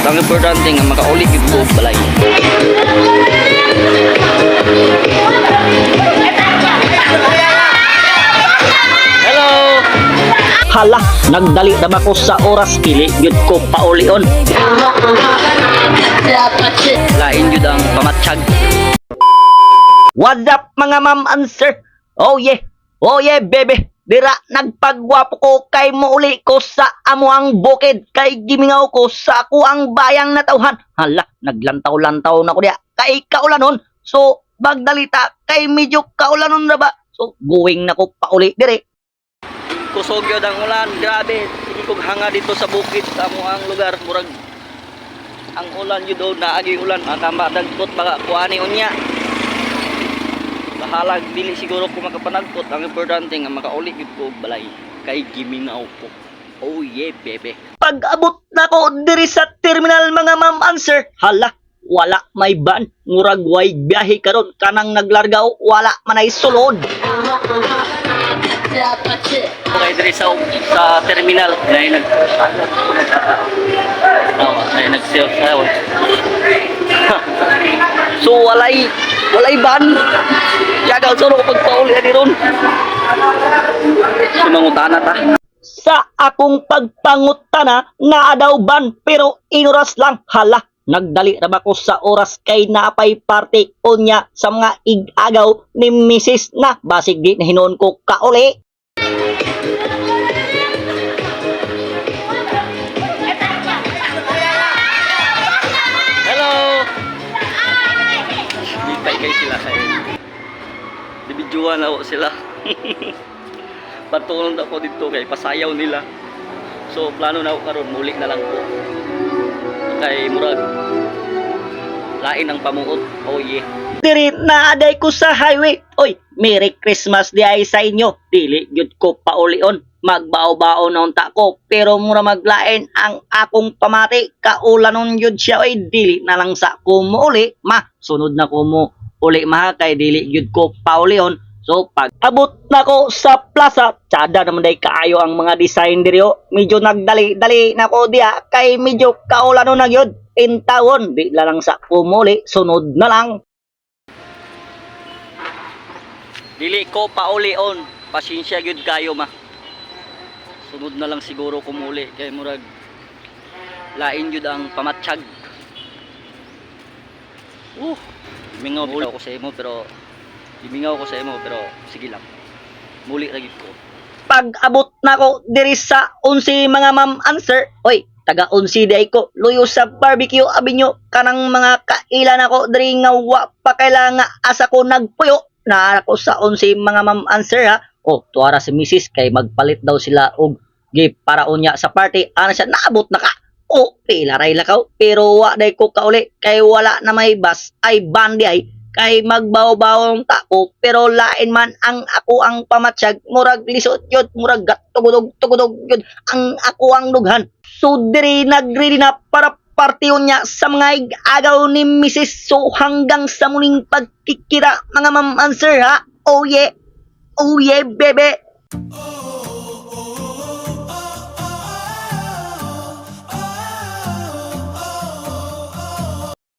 Ang importante nga makauli gyud ko og balay. Hello. Hala, nagdali na ba ko sa oras dili gyud ko paulion. Lain jud ang pamatsyag. What's up mga ma'am and sir? Oh yeah bebe. Dira nagpagwapo ko kay muuli ko sa amuang bukid kay gimingaw ko sa ako ang bayang natauhan. Hala, naglantaw-lantaw na ko diya kay kaulanon. So, bagdalita kay medyo kaulanon na ba? So, going na ko pauli dire. Kusog yun ang ulan, grabe. Sige kong hanga dito sa bukid sa amuang lugar. Murag ang ulan yun doon, naagi ulan. Maka madagpot, baka kuhani unya. Bahalag, dili siguro ko makapanagpot. Ang importante nga makauli yun ko og balay. Kay gimingaw ko. Oh yeah, bebe. Pag abot na ko diri sa terminal mga ma'am and sir, hala, wala may ban. Murag way biyahe karon kanang naglargaw, wala manay sulod. Okay, diri sa terminal. Dahil nagsayaw. So walay ban. Yaga, suro ko pagpauli ani ron. Sumangutana ta. Sa akong pagpangutana na daw ban pero inuras lang. Hala, nagdali na ba ko sa oras kay naapay party unya sa mga igagaw ni Mrs. na basig di na hinuon ko kauli. Hello. Bintay kay sila kay. Dibidyoan ako sila. Patulong na ako dito kay pasayaw nila. So plano na ako karon muli na lang ko. Kay murag lain ang pamuot. Oh yeah. Diri na aday ko sa highway. Oy, Merry Christmas di ay sa inyo. Dili gyud ko paulion. Magbaw-baw na unta ko pero mura maglain ang akong pamati kaulanon yun siya oy dili na lang sa kumuuli ma sunod na ko mo uli ma kay dili gyud ko paulion. So pag abot na ko sa plaza tsada naman day kaayo ang mga design diri medyo nagdali-dali na ko diya kay medyo kaulanon na gyud in tawon di na lang sa kumuli sunod na lang. Dili ko paulion. Pasensya gyud kayo ma. Sunod na lang siguro kumuli kay murag lain jud ang pamatsyag. Gimingaw ko sa imo pero sige lang. Muli ra gyud ko. Pag abot na ko diri sa 11 mga ma'am and sir, oy, taga 11 day ko, luyo sa barbecue abinyo, kanang mga kailan ako diri nga wa pa kailangan asa ko nagpuyo, na ako sa 11 mga ma'am and sir ha. O, tuwara si Mrs. kay magpalit daw sila og gift para unya sa party. Ano siya, naabot na ka. O, pilaray lakaw, pero wa day ko kauli, kay wala na may bus, ay bandi ay, kay magbaw-bawong tako pero lain man ang ako ang pamatsyag murag lisot yun murag tugudog yun ang ako ang dughan. So diri nagready na para partiyon niya sa mga agaw ni Mrs. So hanggang sa muling pagkikita mga ma'am and sir ha. Oh yeah bebe.